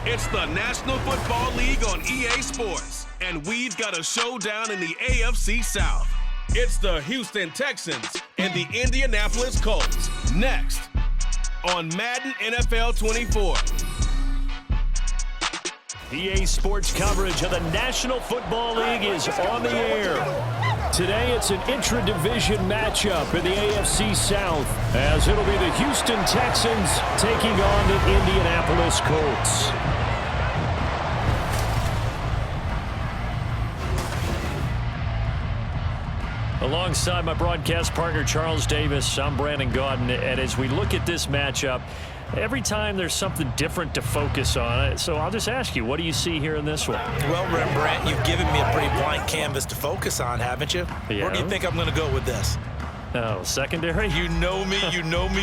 It's the National Football League on EA Sports, and we've got a showdown in the AFC South. It's the Houston Texans and the Indianapolis Colts. Next on Madden NFL 24. EA Sports coverage of the National Football League is on the air. Today it's an intra-division matchup in the AFC South, as it'll be the Houston Texans taking on the Indianapolis Colts. Alongside my broadcast partner Charles Davis, I'm Brandon Gaudin, and as we look at this matchup, every time there's something different to focus on. So I'll just ask you, what do you see here in this one? Well, Rembrandt, you've given me a pretty blank canvas to focus on, haven't you? Yeah. Where do you think I'm going to go with this? Oh, secondary? You know me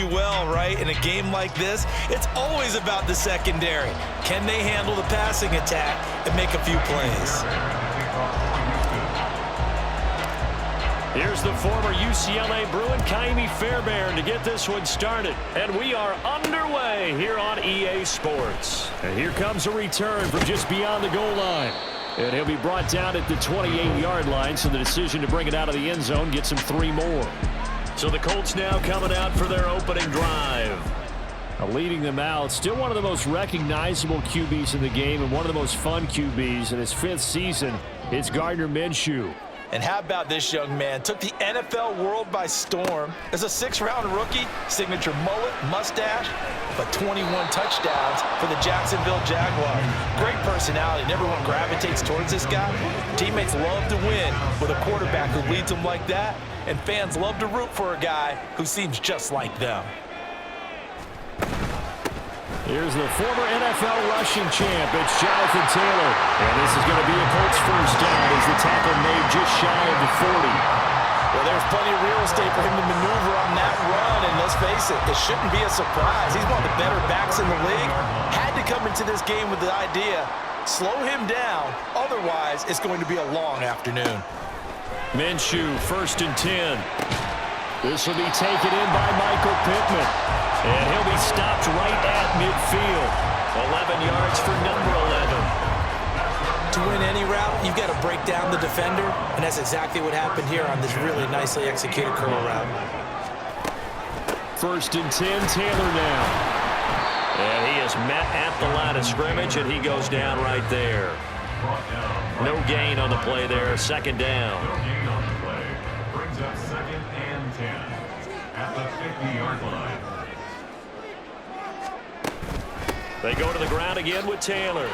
well, right? In a game like this, it's always about the secondary. Can they handle the passing attack and make a few plays? Here's the former UCLA Bruin, Kaimi Fairbairn, to get this one started. And we are underway here on EA Sports. And here comes a return from just beyond the goal line. And he'll be brought down at the 28-yard line, so the decision to bring it out of the end zone gets him 3 more. So the Colts now coming out for their opening drive. Leading them out, still one of the most recognizable QBs in the game and one of the most fun QBs in his 5th season. It's Gardner Minshew. And how about this young man? Took the NFL world by storm. As a 6th-round rookie, signature mullet, mustache, but 21 touchdowns for the Jacksonville Jaguars. Great personality, and everyone gravitates towards this guy. Teammates love to win with a quarterback who leads them like that, and fans love to root for a guy who seems just like them. Here's the former NFL rushing champ. It's Jonathan Taylor. And this is going to be a Colts first down as the tackle made just shy of the 40. Well, there's plenty of real estate for him to maneuver on that run, and let's face it, it shouldn't be a surprise. He's one of the better backs in the league. Had to come into this game with the idea, slow him down, otherwise it's going to be a long afternoon. Minshew, 1st and 10. This will be taken in by Michael Pittman. And he'll be stopped right at midfield. 11 yards for number 11. To win any route, you've got to break down the defender, and that's exactly what happened here on this really nicely executed curl route. 1st and 10, Taylor now. And he is met at the line of scrimmage, and he goes down right there. No gain on the play there, 2nd down. No gain on the play. Brings up 2nd and 10 at the 50-yard line. They go to the ground again with Taylor.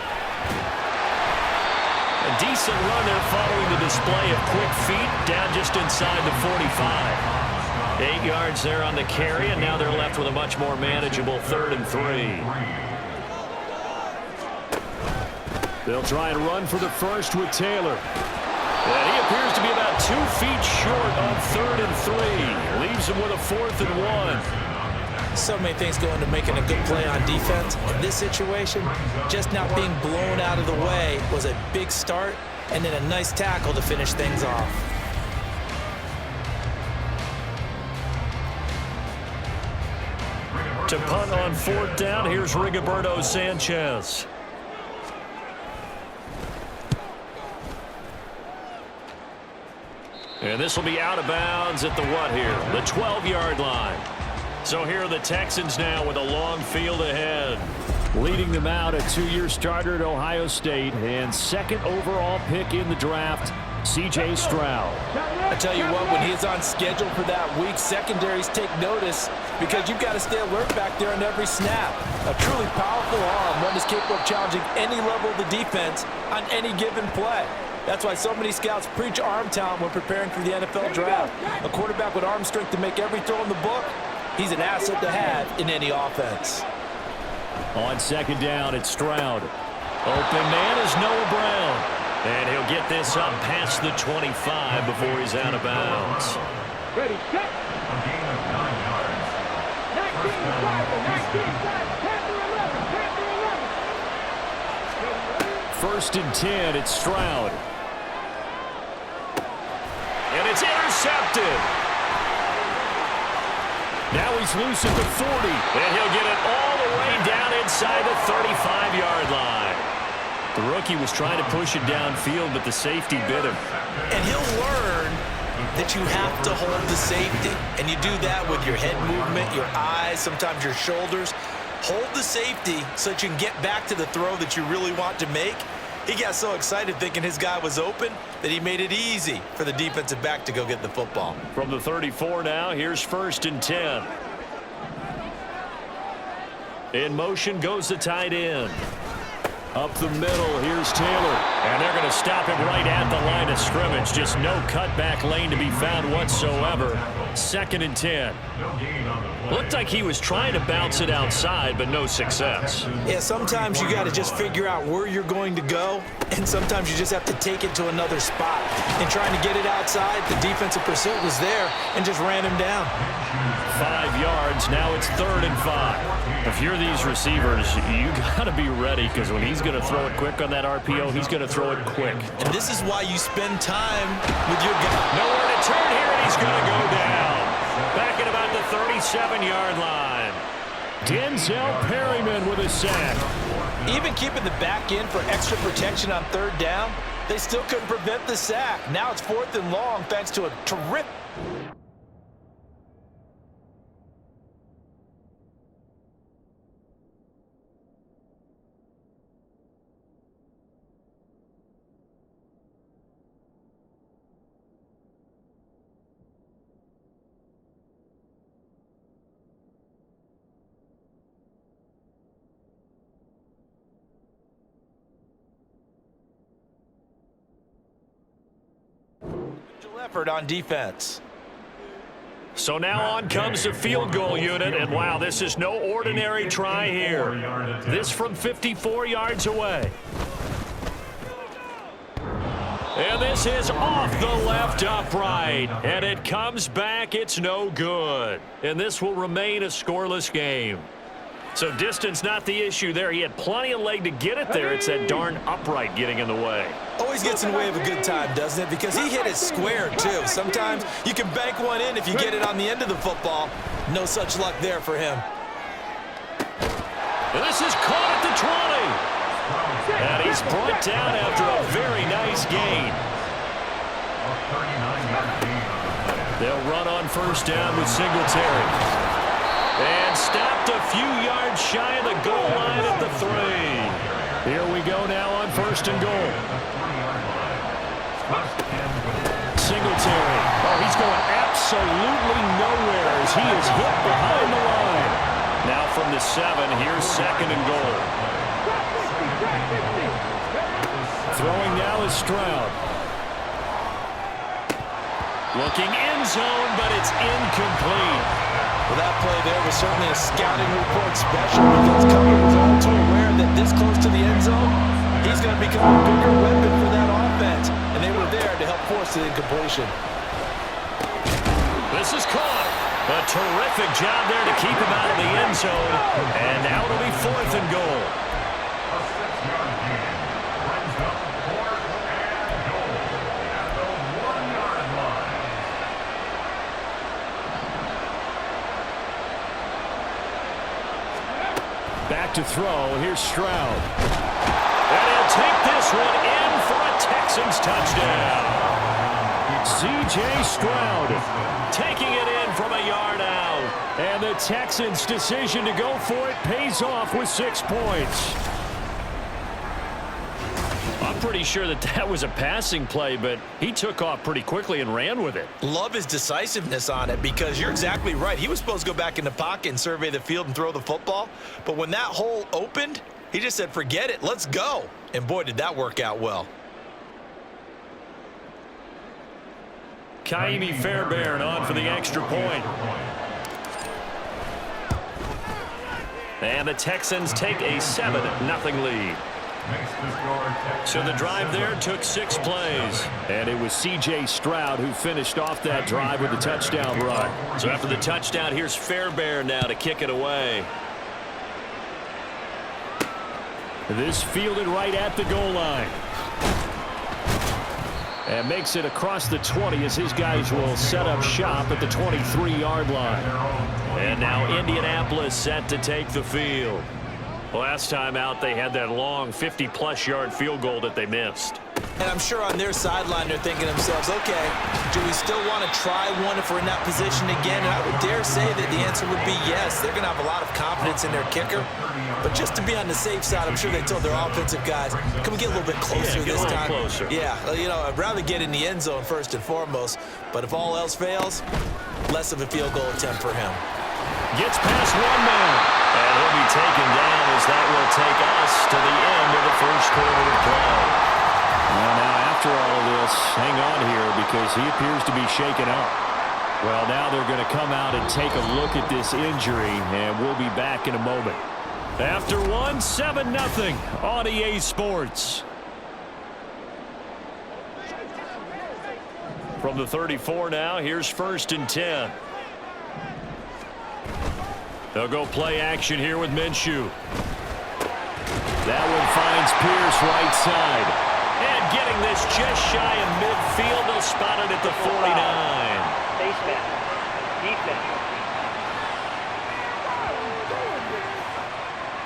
A decent run there following the display of quick feet down just inside the 45. 8 yards there on the carry, and now they're left with a much more manageable 3rd and 3. They'll try and run for the first with Taylor. And he appears to be about 2 feet short on 3rd and 3. Leaves him with a 4th and 1. So many things go into making a good play on defense. In this situation, just not being blown out of the way was a big start, and then a nice tackle to finish things off. To punt on 4th down, here's Rigoberto Sanchez. And this will be out of bounds at the what here? The 12-yard line. So here are the Texans now with a long field ahead. Leading them out, a 2-year starter at Ohio State and 2nd overall pick in the draft, C.J. Stroud. I tell you what, when he's on schedule for that week, secondaries take notice because you've got to stay alert back there on every snap. A truly powerful arm, one that's capable of challenging any level of the defense on any given play. That's why so many scouts preach arm talent when preparing for the NFL draft. A quarterback with arm strength to make every throw in the book, he's an asset to have in any offense. On 2nd down, it's Stroud. Open man is Noah Brown. And he'll get this up past the 25 before he's out of bounds. Ready, set. A gain of 9 yards. 19 1st and 10, it's Stroud. And it's intercepted. Now he's loose at the 40, and he'll get it all the way down inside the 35-yard line. The rookie was trying to push it downfield, but the safety bit him. And he'll learn that you have to hold the safety. And you do that with your head movement, your eyes, sometimes your shoulders. Hold the safety so that you can get back to the throw that you really want to make. He got so excited thinking his guy was open that he made it easy for the defensive back to go get the football. From the 34 now, here's 1st and 10. In motion goes the tight end. Up the middle, here's Taylor. And they're going to stop him right at the line of scrimmage. Just no cutback lane to be found whatsoever. 2nd and 10. Looked like he was trying to bounce it outside, but no success. Yeah, sometimes you got to just figure out where you're going to go, and sometimes you just have to take it to another spot. And trying to get it outside, the defensive pursuit was there and just ran him down. 5 yards, now it's 3rd and 5. If you're these receivers, you got to be ready, because when he's going to throw it quick on that RPO, he's going to throw it quick. And this is why you spend time with your guy. Nowhere to turn here, and he's going to go down. Back at about the 37-yard line. Denzel Perryman with a sack. Even keeping the back in for extra protection on 3rd down, they still couldn't prevent the sack. Now it's 4th and long thanks to a terrific... effort on defense. So now on comes the field goal unit, and wow, this is no ordinary try here. This from 54 yards away. And this is off the left upright, and it comes back. It's no good. And this will remain a scoreless game. So distance not the issue there. He had plenty of leg to get it there. It's that darn upright getting in the way. Always gets in the way of a good time, doesn't it? Because he hit it square, too. Sometimes you can bank one in if you get it on the end of the football. No such luck there for him. And this is caught at the 20. And he's brought down after a very nice gain. They'll run on 1st down with Singletary. And stopped a few yards shy of the goal line at the 3. Here we go now on 1st and goal. Singletary. Oh, he's going absolutely nowhere as he is hit behind the line. Now from the 7, here's 2nd and goal. Throwing now is Stroud. Looking end zone, but it's incomplete. Well, that play there was certainly a scouting report special, because Cutler was all too aware that this close to the end zone, he's going to become a bigger weapon for that offense. And they were there to help force the incompletion. This is caught. A terrific job there to keep him out of the end zone. And now it'll be 4th and goal. Back to throw. Here's Stroud. And he'll take this one in for a Texans touchdown. C.J. Stroud taking it in from a yard out. And the Texans' decision to go for it pays off with 6 points. I'm pretty sure that was a passing play, but he took off pretty quickly and ran with it. Love his decisiveness on it, because you're exactly right. He was supposed to go back in the pocket and survey the field and throw the football. But when that hole opened, he just said, forget it, let's go. And boy, did that work out well. Kaimi Fairbairn on for the extra point. And the Texans take a 7-0 lead. So the drive there took 6 plays. And it was C.J. Stroud who finished off that drive with a touchdown run. So after the touchdown, here's Fairbairn now to kick it away. This fielded right at the goal line. And makes it across the 20 as his guys will set up shop at the 23-yard line. And now Indianapolis set to take the field. Last time out, they had that long 50-plus yard field goal that they missed. And I'm sure on their sideline they're thinking to themselves, okay, do we still want to try one if we're in that position again? And I would dare say that the answer would be yes. They're going to have a lot of confidence in their kicker. But just to be on the safe side, I'm sure they told their offensive guys, can we get a little bit closer this time? Closer. Yeah, you know, I'd rather get in the end zone first and foremost. But if all else fails, less of a field goal attempt for him. Gets past one man. And he'll be taken down as that will take us to the end of the first quarter of play. Well, now after all of this, hang on here because he appears to be shaken up. Well, now they're going to come out and take a look at this injury, and we'll be back in a moment. After one, 7-0 on EA Sports. From the 34 now, here's 1st and 10. They'll go play action here with Minshew. That one finds Pierce right side. And getting this just shy of midfield, they'll spot it at the 49. Face mask. Defense.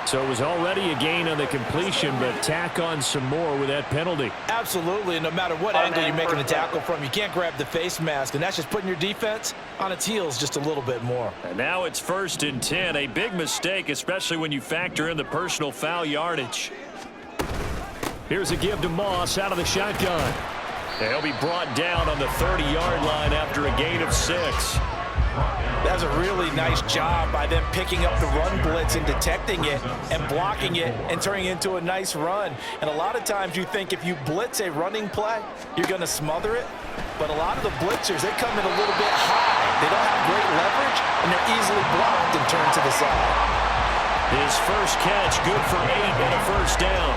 So it was already a gain on the completion, but tack on some more with that penalty. Absolutely, and no matter what angle you're making a tackle from, you can't grab the face mask, and that's just putting your defense on its heels just a little bit more. And now it's 1st and 10, a big mistake, especially when you factor in the personal foul yardage. Here's a give to Moss out of the shotgun. They'll be brought down on the 30-yard line after a gain of 6. That's a really nice job by them picking up the run blitz and detecting it and blocking it and turning it into a nice run. And a lot of times you think if you blitz a running play, you're going to smother it. But a lot of the blitzers, they come in a little bit high. They don't have great leverage, and they're easily blocked and turned to the side. His first catch, good for 8 and a first down.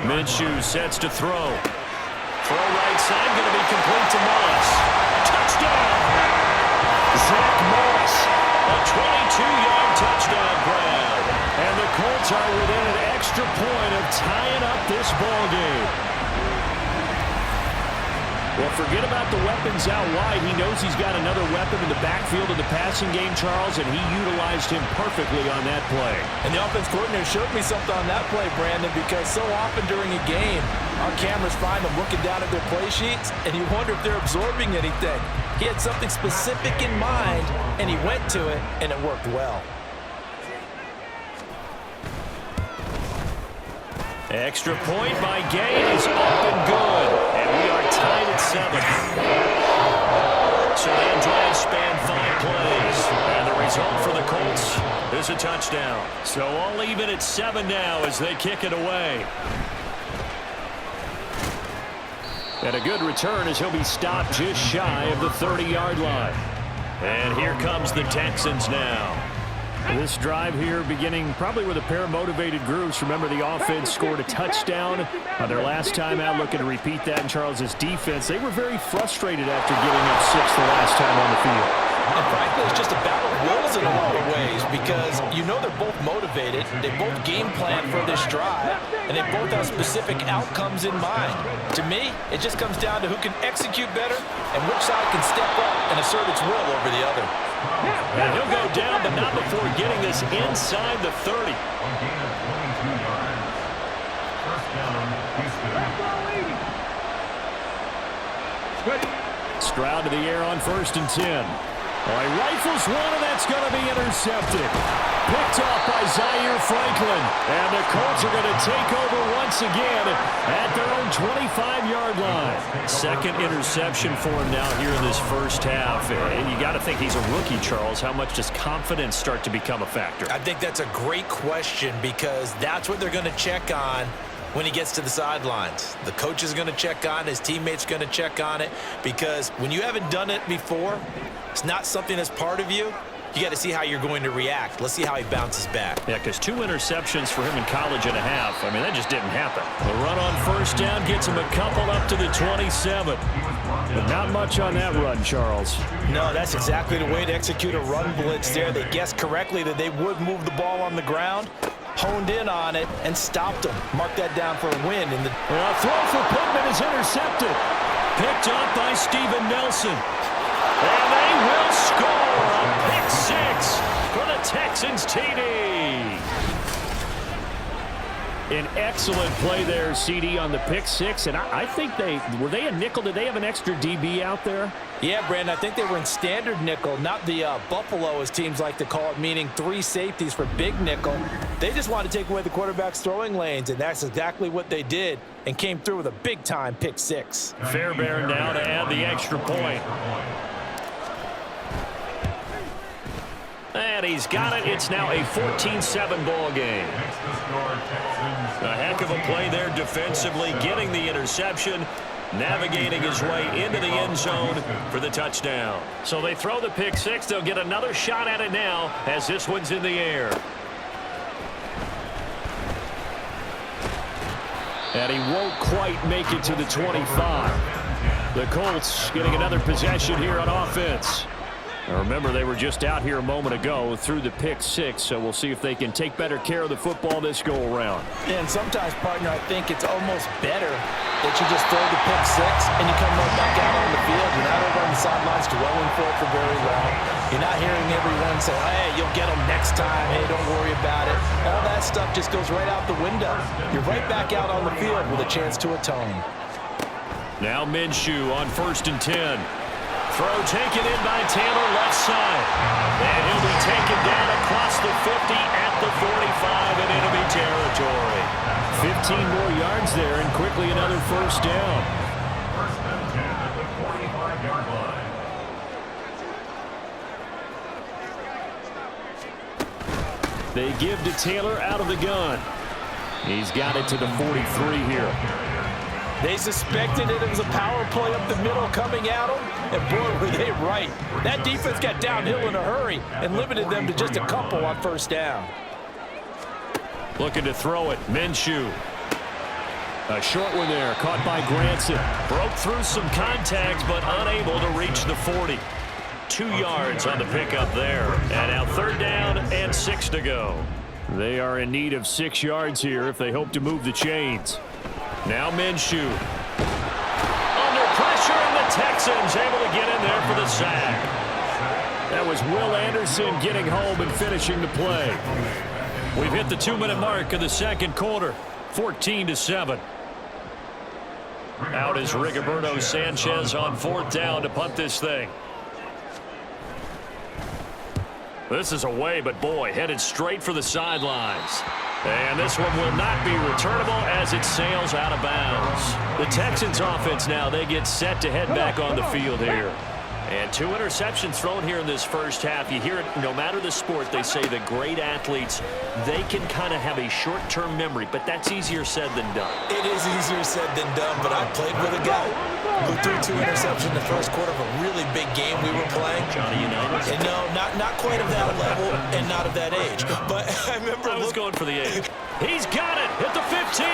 Minshew sets to throw. Throw right side, going to be complete to Moss. Touchdown! Zach Moss, a 22-yard touchdown grab. And the Colts are within an extra point of tying up this ball game. Well, forget about the weapons out wide. He knows he's got another weapon in the backfield of the passing game, Charles, and he utilized him perfectly on that play. And the offense coordinator showed me something on that play, Brandon, because so often during a game, our cameras find them looking down at their play sheets, and you wonder if they're absorbing anything. He had something specific in mind, and he went to it, and it worked well. Extra point by Gay is up and good. And we are tied at 7. So that drive spanned 5 plays. And the result for the Colts is a touchdown. So all even at 7 now as they kick it away. And a good return as he'll be stopped just shy of the 30-yard line. And here comes the Texans now. This drive here beginning probably with a pair of motivated groups. Remember, the offense scored a touchdown on their last time out, looking to repeat that in Charles's defense. They were very frustrated after giving up 6 the last time on the field. And frankly, it's just a battle of wills in a lot of ways because you know they're both motivated, they both game plan for this drive, and they both have specific outcomes in mind. To me, it just comes down to who can execute better and which side can step up and assert its will over the other. And he'll go down, but not before getting this inside the 30. Stroud to the air on 1st and 10. Well, he rifles one, and that's going to be intercepted. Picked off by Zaire Franklin. And the Colts are going to take over once again at their own 25-yard line. Second interception for him now here in this first half. And you got to think he's a rookie, Charles. How much does confidence start to become a factor? I think that's a great question because that's what they're going to check on when he gets to the sidelines. The coach is going to check on it. His teammates are going to check on it because when you haven't done it before, it's not something that's part of you. You got to see how you're going to react. Let's see how he bounces back. Yeah, because 2 interceptions for him in college and a half. I mean, that just didn't happen. The run on 1st down gets him a couple up to the 27. But not much on that run, Charles. No, that's exactly the way to execute a run blitz there. They guessed correctly that they would move the ball on the ground, honed in on it, and stopped them. Mark that down for a win. And the throw for Pittman is intercepted. Picked up by Steven Nelson. And they will score a pick six for the Texans TD. An excellent play there, CD, on the pick six. And I think were they a nickel? Did they have an extra DB out there? Yeah, Brandon, I think they were in standard nickel, not the Buffalo, as teams like to call it, meaning 3 safeties for big nickel. They just wanted to take away the quarterback's throwing lanes, and that's exactly what they did and came through with a big-time pick six. Fairbairn now to add the extra point. And he's got it. It's now a 14-7 ball game. A heck of a play there defensively, getting the interception, navigating his way into the end zone for the touchdown. So they throw the pick six. They'll get another shot at it now as this one's in the air. And he won't quite make it to the 25. The Colts getting another possession here on offense. Now remember, they were just out here a moment ago through the pick six, so we'll see if they can take better care of the football this go-around. And sometimes, partner, I think it's almost better that you just throw the pick six and you come right back out on the field. You're not over on the sidelines dwelling for it for very long. You're not hearing everyone say, hey, you'll get them next time. Hey, don't worry about it. All that stuff just goes right out the window. You're right back out on the field with a chance to atone. Now Minshew on 1st and 10. Throw taken in by Taylor, left side. And he'll be taken down across the 50 at the 45 in enemy territory. 15 more yards there and quickly another first down. First and 10 at the 45-yard line. They give to Taylor out of the gun. He's got it to the 43 here. They suspected it was a power play up the middle coming at them, and boy, were they right. That defense got downhill in a hurry and limited them to just a couple on first down. Looking to throw it, Minshew. A short one there, caught by Granson. Broke through some contact, but unable to reach the 40. 2 yards on the pickup there. And now 3rd down and 6 to go. They are in need of 6 yards here if they hope to move the chains. Now Minshew. Under pressure, and the Texans able to get in there for the sack. That was Will Anderson getting home and finishing the play. We've hit the 2-minute mark of the second quarter. 14-7. Out is Rigoberto Sanchez on 4th down to punt this thing. This is away, but boy, headed straight for the sidelines. And this one will not be returnable as it sails out of bounds. The Texans offense now, they get set to head back on the field here. And 2 interceptions thrown here in this first half. You hear it, no matter the sport, they say the great athletes, they can kind of have a short-term memory, but that's easier said than done. It is easier said than done, but I played with a guy who threw 2 interceptions in the first quarter of a really big game we were playing. Johnny Unitas? And no, not quite of that level and not of that age. But I remember I was going for the age. He's got it at the 15.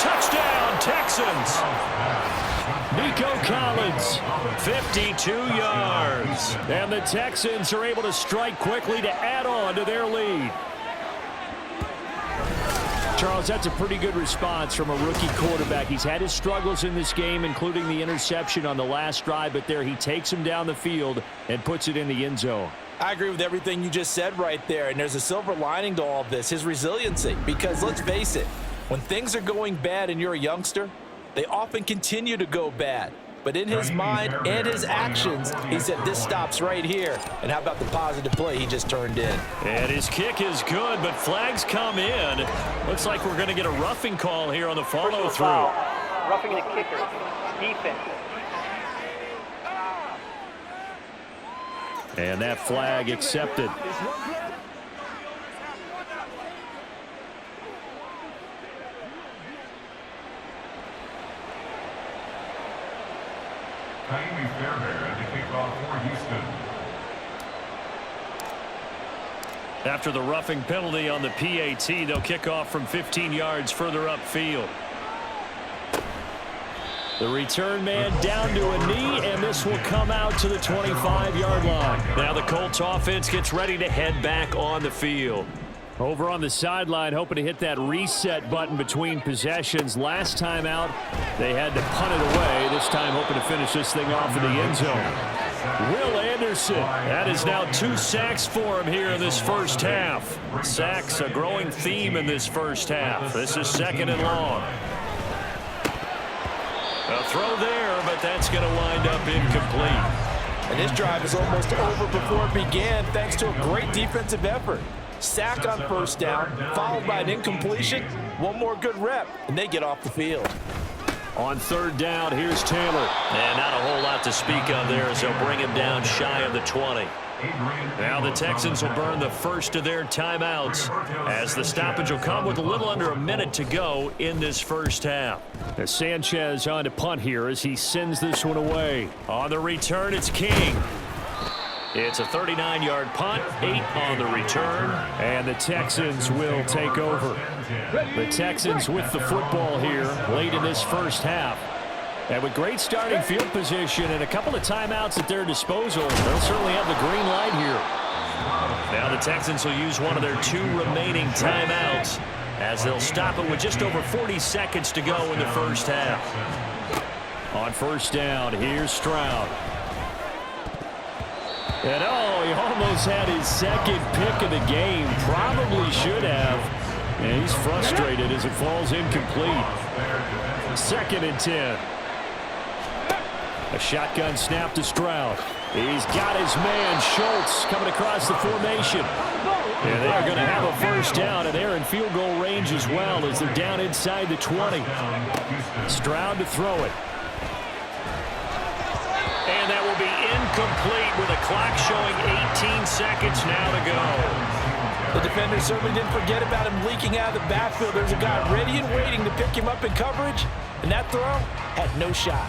Touchdown, Texans. Nico Collins, 52 yards. And the Texans are able to strike quickly to add on to their lead. Charles, that's a pretty good response from a rookie quarterback. He's had his struggles in this game, including the interception on the last drive, but there he takes him down the field and puts it in the end zone. I agree with everything you just said right there, and there's a silver lining to all of this, his resiliency. Because let's face it, when things are going bad and you're a youngster, they often continue to go bad. But in his mind and his actions, he said this stops right here. And how about the positive play he just turned in? And his kick is good, but flags come in. Looks like we're going to get a roughing call here on the follow-through. Roughing the kicker. Defense. And that flag accepted. Fairbairn to kick off for Houston. After the roughing penalty on the PAT, they'll kick off from 15 yards further upfield. The return man down to a knee, and this will come out to the 25-yard line. Now the Colts offense gets ready to head back on the field. Over on the sideline, hoping to hit that reset button between possessions. Last time out, they had to punt it away. This time, hoping to finish this thing off in the end zone. Will Anderson, that is now 2 sacks for him here in this first half. Sacks, a growing theme in this first half. This is 2nd and long. A throw there, but that's going to wind up incomplete. And this drive is almost over before it began thanks to a great defensive effort. Sack on first down, followed by an incompletion. One more good rep, and they get off the field. On 3rd down, here's Taylor. And not a whole lot to speak of there as they'll bring him down shy of the 20. Now the Texans will burn the first of their timeouts as the stoppage will come with a little under a minute to go in this first half. As Sanchez on to punt here as he sends this one away. On the return, it's King. It's a 39-yard punt, 8 on the return, and the Texans will take over. The Texans with the football here late in this first half. And with great starting field position and a couple of timeouts at their disposal, they'll certainly have the green light here. Now the Texans will use one of their 2 remaining timeouts as they'll stop it with just over 40 seconds to go in the first half. On 1st down, here's Stroud. And he almost had his 2nd pick of the game. Probably should have. And he's frustrated as it falls incomplete. 2nd and 10. A shotgun snap to Stroud. He's got his man, Schultz, coming across the formation. And they're going to have a first down, and they're in field goal range as well as they're down inside the 20. Stroud to throw it. And that will be incomplete with a clock showing 18 seconds now to go. The defender certainly didn't forget about him leaking out of the backfield. There's a guy ready and waiting to pick him up in coverage, and that throw had no shot.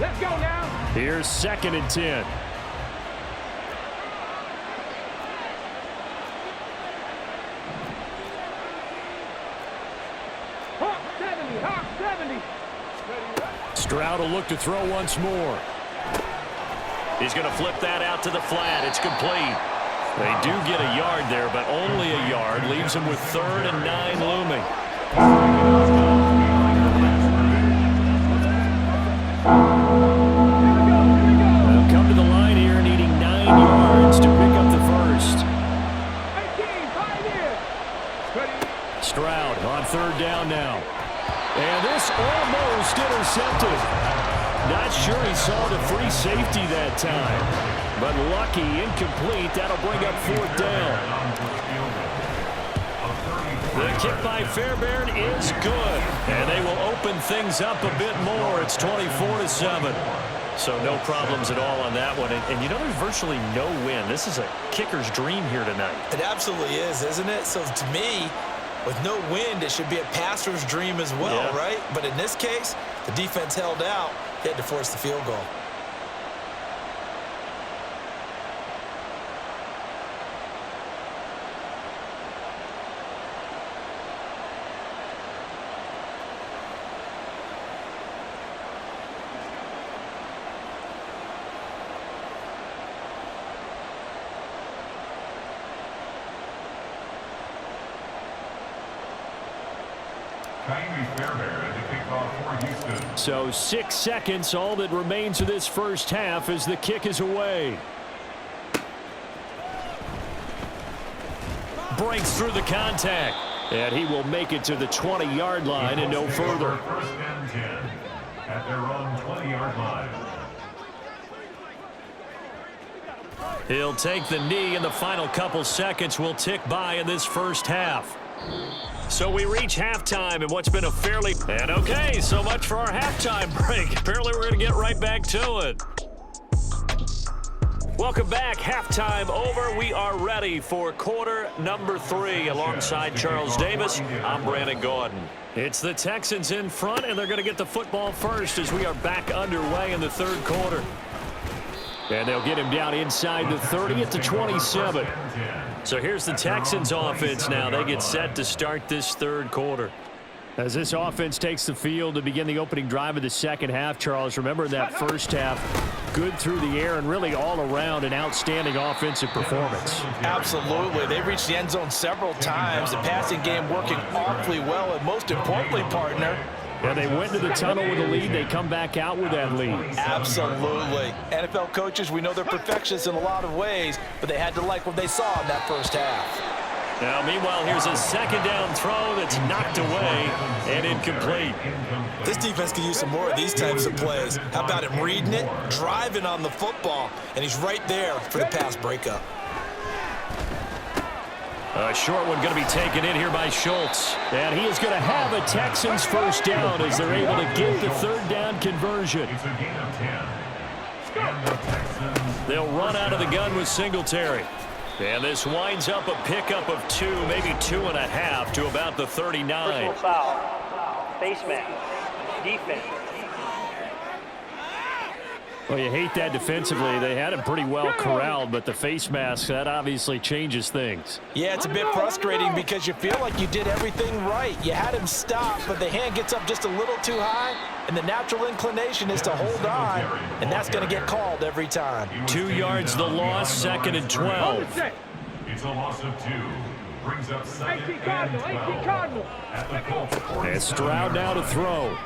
Let's go now. Here's 2nd and 10. Hawk 70. Stroud will look to throw once more. He's going to flip that out to the flat. It's complete. They do get a yard there, but only a yard. Leaves them with 3rd and 9 looming. They'll come to the line here needing 9 yards to pick up the first. 18, Stroud on 3rd down now. And this almost intercepted. Not sure he saw the free safety that time. But lucky, incomplete. That'll bring up 4th down. The kick by Fairbairn is good. And they will open things up a bit more. It's 24-7. So no problems at all on that one. And you know, there's virtually no win. This is a kicker's dream here tonight. It absolutely is, isn't it? So to me, with no wind, it should be a passer's dream as well, right? But in this case, the defense held out. They had to force the field goal. So 6 seconds, all that remains of this first half as the kick is away. Breaks through the contact. And he will make it to the 20-yard line and no further. 1st and 10 at their own 20-yard line. He'll take the knee, and the final couple seconds will tick by in this first half. So we reach halftime in what's been a fairly... And okay, so much for our halftime break. Apparently we're going to get right back to it. Welcome back. Halftime over. We are ready for quarter number 3. Alongside Charles Davis, I'm Brandon Gordon. It's the Texans in front, and they're going to get the football first as we are back underway in the 3rd quarter. And they'll get him down inside the 30 at the 27. So here's the Texans offense now. They get set to start this 3rd quarter. As this offense takes the field to begin the opening drive of the second half, Charles, remember that first half, good through the air and really all around an outstanding offensive performance. Absolutely. They reached the end zone several times. The passing game working awfully well, and most importantly, partner, yeah, they went to the tunnel with a lead. They come back out with that lead. Absolutely. NFL coaches, we know they're perfectionists in a lot of ways, but they had to like what they saw in that first half. Now, meanwhile, here's a second down throw that's knocked away and incomplete. This defense could use some more of these types of plays. How about him reading it, driving on the football, and he's right there for the pass breakup. A short one going to be taken in here by Schultz. And he is going to have a Texans first down as they're able to get the third down conversion. It's a gain of 10. And the Texans. They'll run out of the gun with Singletary. And this winds up a pickup of 2, maybe 2.5 to about the 39. Personal foul. Face mask. Defense. Well, you hate that defensively. They had him pretty well corralled, but the face mask, that obviously changes things. Yeah, it's a bit frustrating because you feel like you did everything right. You had him stop, but the hand gets up just a little too high, and the natural inclination is to hold on, and that's going to get called every time. 2 yards the loss, 2nd and 12. It's a loss of 2. Brings up 2nd 18 Cardinal, and 18 12. Cardinal. At the Colts 40. And Stroud now to throw.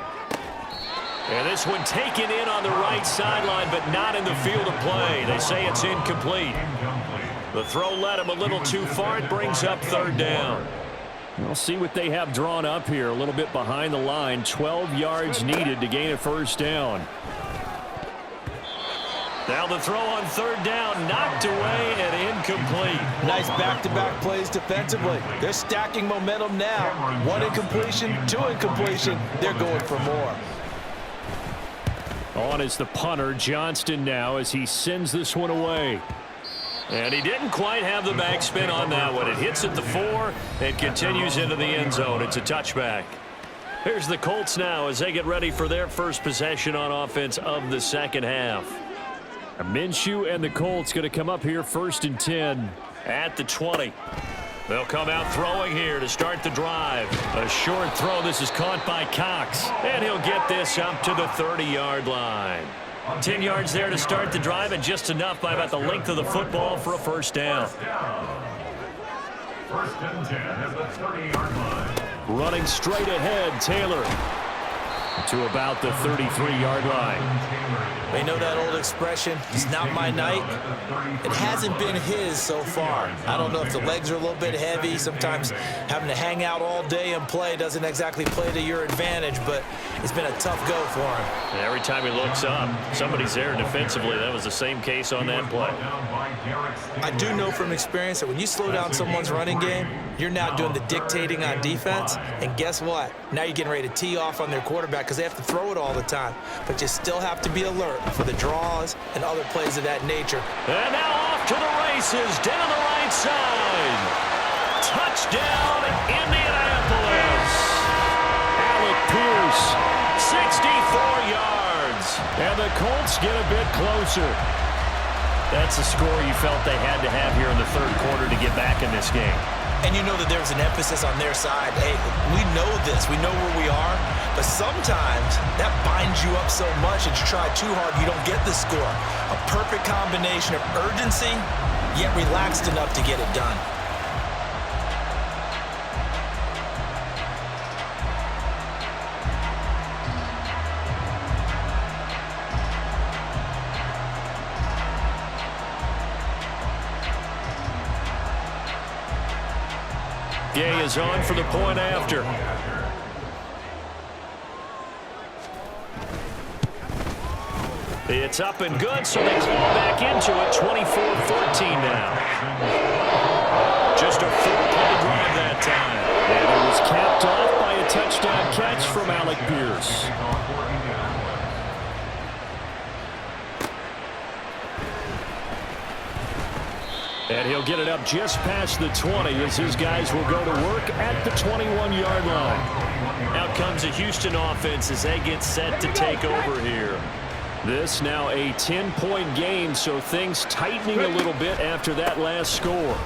And this one taken in on the right sideline, but not in the field of play. They say it's incomplete. The throw led him a little too far. It brings up third down. We'll see what they have drawn up here. A little bit behind the line. 12 yards needed to gain a first down. Now the throw on third down, knocked away and incomplete. Nice back-to-back plays defensively. They're stacking momentum now. 1 incompletion, 2 incompletion. They're going for more. On is the punter, Johnston now, as he sends this one away. And he didn't quite have the backspin on that one. It hits at the 4 and continues into the end zone. It's a touchback. Here's the Colts now as they get ready for their first possession on offense of the second half. Minshew and the Colts going to come up here 1st and 10 at the 20. They'll come out throwing here to start the drive. A short throw. This is caught by Cox. And he'll get this up to the 30-yard line. 10 yards there to start the drive, and just enough by about the length of the football for a first down. 1st and 10 at the 30-yard line. Running straight ahead, Taylor to about the 33-yard line. They know that old expression, it's not my night. It hasn't been his so far. I don't know if the legs are a little bit heavy. Sometimes having to hang out all day and play doesn't exactly play to your advantage, but it's been a tough go for him. Every time he looks up, somebody's there defensively. That was the same case on that play. I do know from experience that when you slow down someone's running game, you're now doing the dictating on defense, and guess what? Now you're getting ready to tee off on their quarterback because they have to throw it all the time. But you still have to be alert for the draws and other plays of that nature. And now off to the races down the right side. Touchdown, Indianapolis. Alec Pierce, 64 yards. And the Colts get a bit closer. That's the score you felt they had to have here in the third quarter to get back in this game. And you know that there's an emphasis on their side. Hey, we know this. We know where we are. But sometimes that binds you up so much that you try too hard, you don't get the score. A perfect combination of urgency, yet relaxed enough to get it done. Gay is on for the point after. It's up and good, so they claw back into it. 24-14 now. Just a 4-play drive that time. And it was capped off by a touchdown catch from Alec Pierce. And he'll get it up just past the 20 as his guys will go to work at the 21-yard line. Out comes the Houston offense as they get set to take over here. This now a 10-point game, so things tightening a little bit after that last score.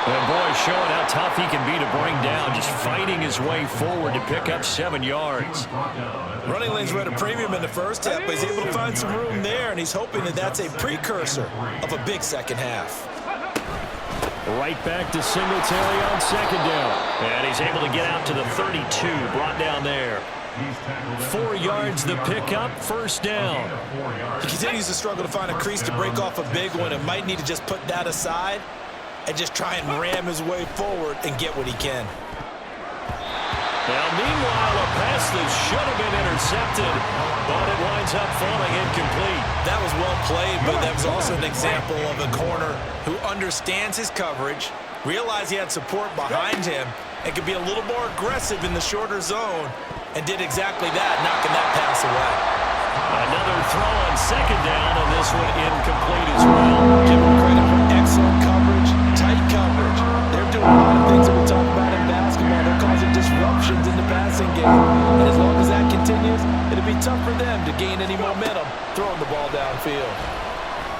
And boy, showing how tough he can be to bring down, just fighting his way forward to pick up 7 yards. Running lanes were at a premium in the first half, but he's able to find some room there, and he's hoping that that's a precursor of a big second half. Right back to Singletary on second down. And he's able to get out to the 32, brought down there. 4 yards the pickup, first down. He continues to struggle to find a crease to break off a big one and might need to just put that aside and just try and ram his way forward and get what he can. Now, meanwhile, a pass that should have been intercepted, but it winds up falling incomplete. That was well played, but that was also an example of a corner who understands his coverage, realized he had support behind him, and could be a little more aggressive in the shorter zone, and did exactly that, knocking that pass away. Another throw on second down, and this one incomplete as well. Give him credit for excellent coverage, tight coverage. They're doing a lot of things that we talk about in basketball. They're causing disruptions in the passing game. And as long as that continues, it'll be tough for them to gain any momentum throwing the ball downfield.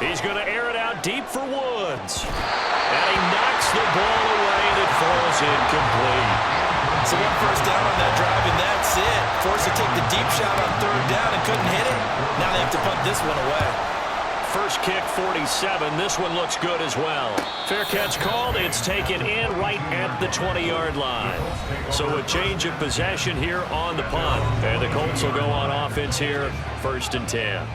He's going to air it out deep for Woods. And he knocks the ball away, and it falls incomplete. So one first down on that drive, and that's it. Forced to take the deep shot on third down and couldn't hit it. Now they have to punt this one away. First kick, 47. This one looks good as well. Fair catch called. It's taken in right at the 20-yard line. So a change of possession here on the punt. And the Colts will go on offense here, 1st and 10.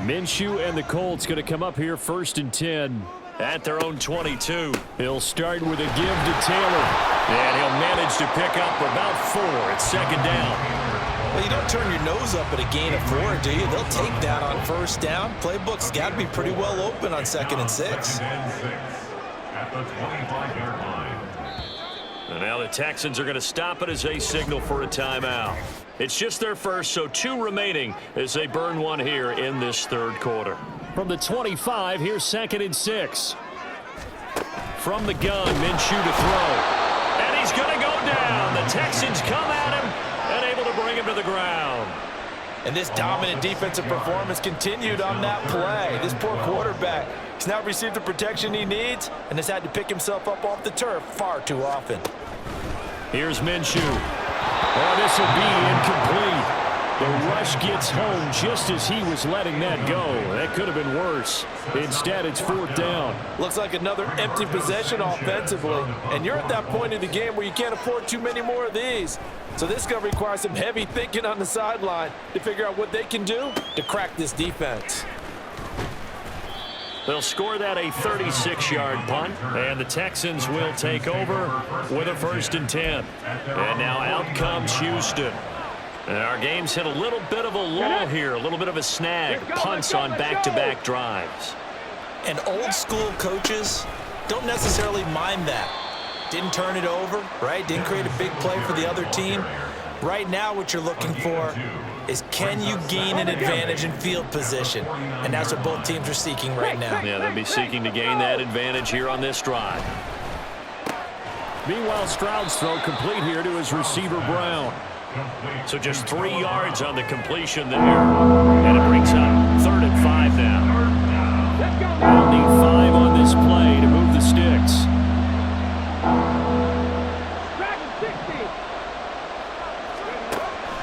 Minshew and the Colts going to come up here 1st and 10. At their own 22. He'll start with a give to Taylor. And he'll manage to pick up about 4 at second down. Well, you don't turn your nose up at a gain of 4, do you? They'll take that on first down. Playbook's got to be pretty well open on 2nd and 6. At the 25-yard line. And now the Texans are going to stop it as they signal for a timeout. It's just their first, so 2 remaining as they burn one here in this 3rd quarter. From the 25, here's 2nd and 6. From the gun, Minshew to throw. And he's going to go down. The Texans come at him and able to bring him to the ground. And this dominant defensive performance continued on that play. This poor quarterback has now received the protection he needs and has had to pick himself up off the turf far too often. Here's Minshew. Oh, this will be incomplete. The rush gets home just as he was letting that go. That could have been worse. Instead, it's 4th down. Looks like another empty possession offensively. And you're at that point in the game where you can't afford too many more of these. So this is going to require some heavy thinking on the sideline to figure out what they can do to crack this defense. They'll score that a 36-yard punt, and the Texans will take over with a 1st and 10. And now out comes Houston. And our game's hit a little bit of a lull here, a little bit of a snag. Punts on back-to-back drives. And old school coaches don't necessarily mind that. Didn't turn it over, right? Didn't create a big play for the other team. Right now what you're looking for is can you gain an advantage in field position? And that's what both teams are seeking right now. Yeah, they'll be seeking to gain that advantage here on this drive. Meanwhile, Stroud's throw complete here to his receiver, Brown. So just 3 yards on the completion there. And it brings up 3rd and 5 now. We'll need 5 on this play to move the sticks.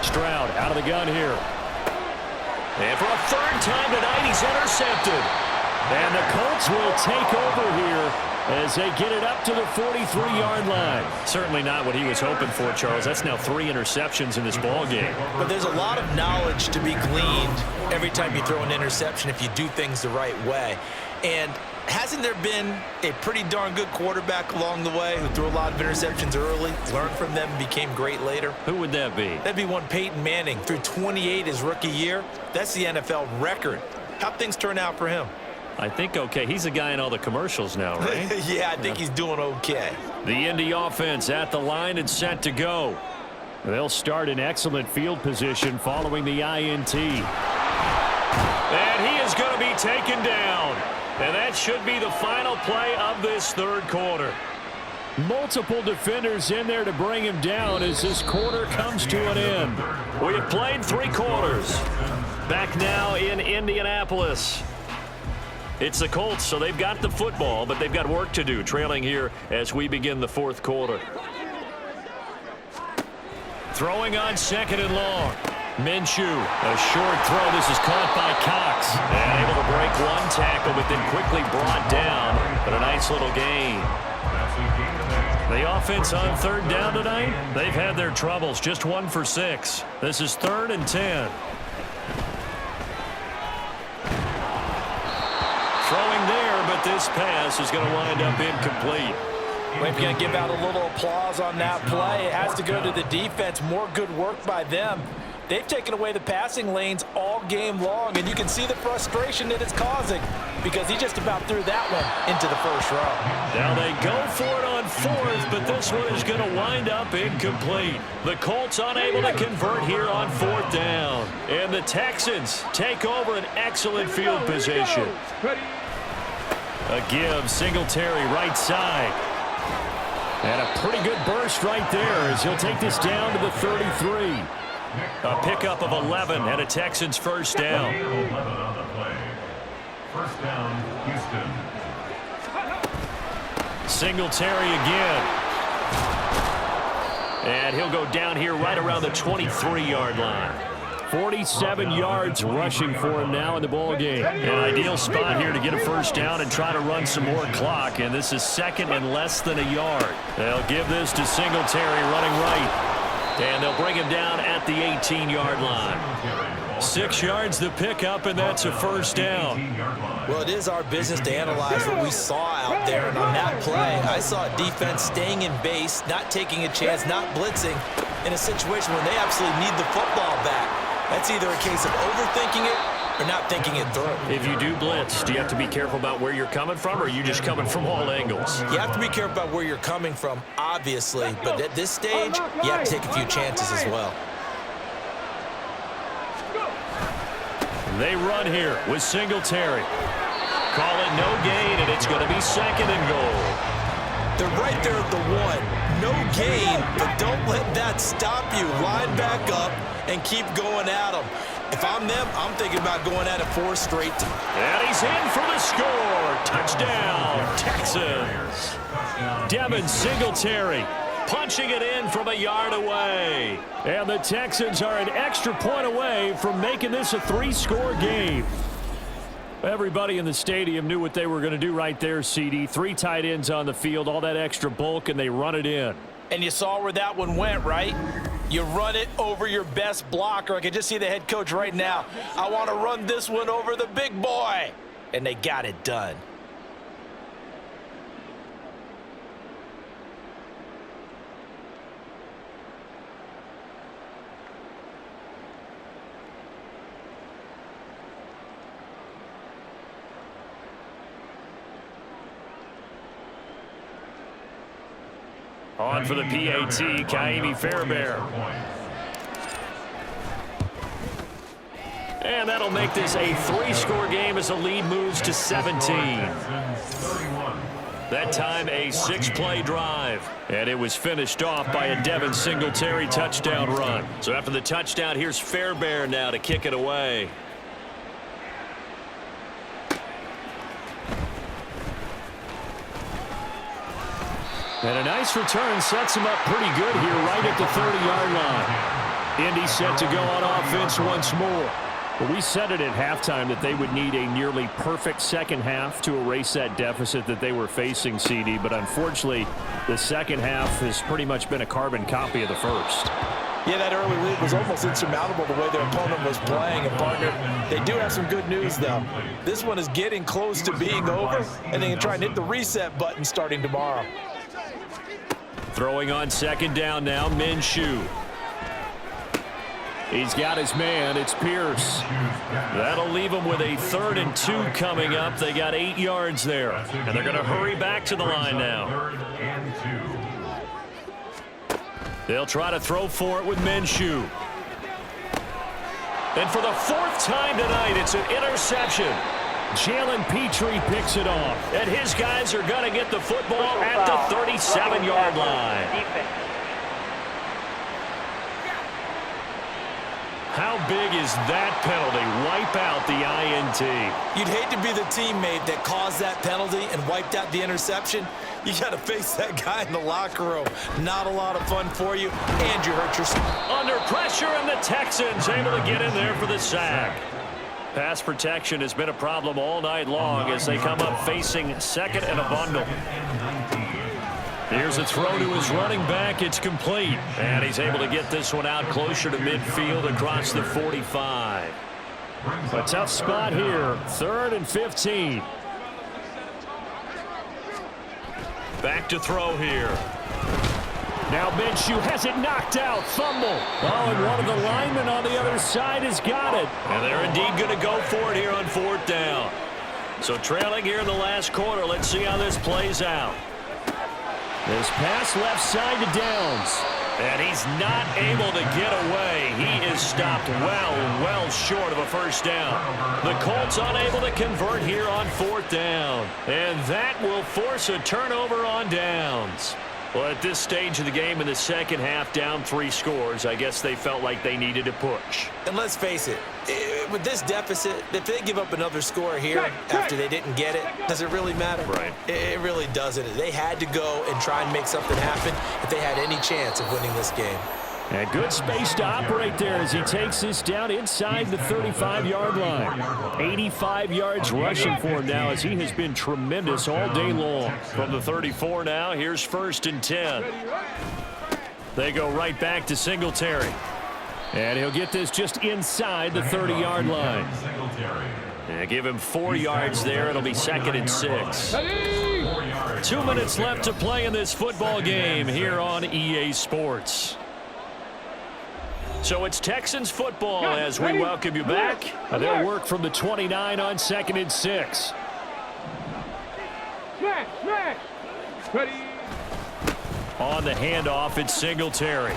Stroud out of the gun here. And for a 3rd time tonight, he's intercepted. And the Colts will take over here as they get it up to the 43-yard line. Certainly not what he was hoping for, Charles. That's now 3 interceptions in this ball game. But there's a lot of knowledge to be gleaned every time you throw an interception if you do things the right way. And hasn't there been a pretty darn good quarterback along the way who threw a lot of interceptions early, learned from them, and became great later? Who would that be? That'd be one Peyton Manning. Threw 28 his rookie year. That's the NFL record. How'd things turn out for him? I think okay. He's the guy in all the commercials now, right? Yeah, I think he's doing okay. The Indy offense at the line and set to go. They'll start in excellent field position following the INT. And he is going to be taken down. And that should be the final play of this 3rd quarter. Multiple defenders in there to bring him down as this quarter comes to an end. We have played 3 quarters. Back now in Indianapolis. It's the Colts, so they've got the football, but they've got work to do, trailing here as we begin the fourth quarter. Throwing on 2nd and long. Minshew, a short throw. This is caught by Cox. And able to break one tackle, but then quickly brought down. But a nice little gain. The offense on 3rd down tonight, they've had their troubles. Just 1 for 6. This is 3rd and 10. Throwing there, but this pass is going to wind up incomplete. We're going to give out a little applause on that play. It has to go to the defense. More good work by them. They've taken away the passing lanes all game long, and you can see the frustration that it's causing because he just about threw that one into the first row. Now they go for it on 4th, but this one is going to wind up incomplete. The Colts unable to convert here on 4th down. And the Texans take over an excellent field position. A give, Singletary right side. And a pretty good burst right there as he'll take this down to the 33. A pickup of 11 and a Texans first down. 11 on the play. First down, Houston. Singletary again. And he'll go down here right around the 23-yard line. 47 yards rushing for him now in the ball game. An ideal spot here to get a first down and try to run some more clock. And this is 2nd and less than a yard. They'll give this to Singletary running right. And they'll bring him down at the 18-yard line. 6 yards the pickup, and that's a first down. Well, it is our business to analyze what we saw out there. And on that play, I saw a defense staying in base, not taking a chance, not blitzing in a situation where they absolutely need the football back. That's either a case of overthinking it or not thinking it through. If you do blitz, do you have to be careful about where you're coming from, or are you just coming from all angles? You have to be careful about where you're coming from, obviously. But at this stage, you have to take a few chances as well. They run here with Singletary. Call it no gain, and it's going to be 2nd and goal. They're right there at the 1. No gain, but don't let that stop you. Line back up and keep going at them. If I'm them, I'm thinking about going at it 4 straight. And he's in for the score. Touchdown, Texans. Devin Singletary punching it in from a yard away. And the Texans are an extra point away from making this a 3-score game. Everybody in the stadium knew what they were going to do right there, CD. 3 tight ends on the field, all that extra bulk, and they run it in. And you saw where that one went, right? You run it over your best blocker. I can just see the head coach right now. I want to run this one over the big boy. And they got it done. On for the PAT, Kaimi Fairbairn. And that'll make this a 3-score game as the lead moves to 17. That time a 6-play drive. And it was finished off by a Devin Singletary touchdown run. So after the touchdown, here's Fairbairn now to kick it away. And a nice return sets him up pretty good here right at the 30-yard line. Indy set to go on offense once more. Well, we said it at halftime that they would need a nearly perfect second half to erase that deficit that they were facing, CD. But unfortunately, the second half has pretty much been a carbon copy of the first. Yeah, that early lead was almost insurmountable the way their opponent was playing. And, partner, they do have some good news, though. This one is getting close to being over, and they can try and hit the reset button starting tomorrow. Throwing on 2nd down now, Minshew. He's got his man. It's Pierce. That'll leave him with a 3rd and 2 coming up. They got 8 yards there, and they're going to hurry back to the line now. They'll try to throw for it with Minshew. And for the 4th time tonight, it's an interception. Jalen Petrie picks it off, and his guys are going to get the football at the 37-yard line. How big is that penalty? Wipe out the INT. You'd hate to be the teammate that caused that penalty and wiped out the interception. You got to face that guy in the locker room. Not a lot of fun for you, and you hurt yourself. Under pressure, and the Texans able to get in there for the sack. Pass protection has been a problem all night long as they come up facing second and a bundle. Here's a throw to his running back. It's complete. And he's able to get this one out closer to midfield across the 45. A tough spot here. 3rd and 15. Back to throw here. Now Minshew has it knocked out. Fumble. Oh, and one of the linemen on the other side has got it. And they're indeed going to go for it here on 4th down. So trailing here in the last quarter. Let's see how this plays out. This pass left side to Downs. And he's not able to get away. He is stopped well short of a first down. The Colts unable to convert here on 4th down. And that will force a turnover on downs. Well, at this stage of the game in the second half, down 3 scores, I guess they felt like they needed to push. And let's face it, with this deficit, if they give up another score here after they didn't get it, does it really matter? Right. It really doesn't. They had to go and try and make something happen if they had any chance of winning this game. And good space to operate there as he takes this down inside the 35-yard line. 85 yards rushing for him now as he has been tremendous all day long. From the 34 now, here's 1st and 10. They go right back to Singletary. And he'll get this just inside the 30-yard line. And give him 4 yards there. It'll be 2nd and 6. 2 minutes left to play in this football game here on EA Sports. So it's Texans football as we welcome you back. They'll work from the 29 on 2nd and 6. Ready. On the handoff, it's Singletary.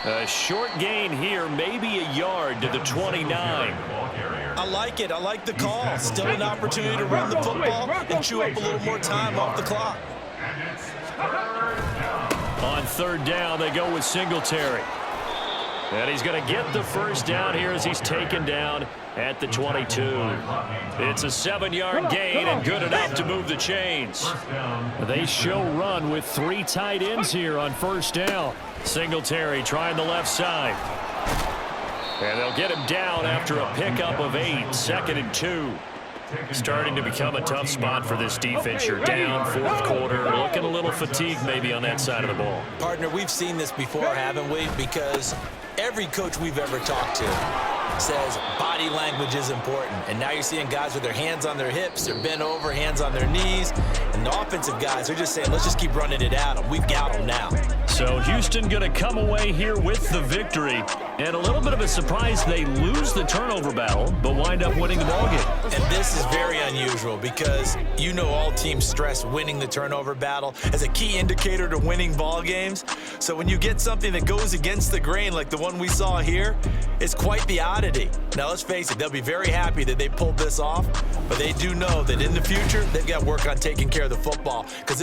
A short gain here, maybe a yard to the 29. I like it. I like the call. Still an opportunity to run the football and chew up a little more time off the clock. On 3rd down, they go with Singletary. And he's going to get the first down here as he's taken down at the 22. It's a 7-yard gain and good enough to move the chains. They show run with 3 tight ends here on 1st down. Singletary trying the left side. And they'll get him down after a pickup of 8. 2nd and 2. Starting to become a tough spot for this defense. You're down 4th quarter. Looking a little fatigued maybe on that side of the ball. Partner, we've seen this before, haven't we? Because every coach we've ever talked to says body language is important. And now you're seeing guys with their hands on their hips, they're bent over, hands on their knees. And the offensive guys are just saying, let's just keep running it at them. We've got them now. So Houston going to come away here with the victory. And a little bit of a surprise, they lose the turnover battle, but wind up winning the ballgame. And this is very unusual because you know all teams stress winning the turnover battle as a key indicator to winning ball games. So when you get something that goes against the grain like the one we saw here, it's quite the oddity. Now let's face it, they'll be very happy that they pulled this off, but they do know that in the future they've got to work on taking care of the football because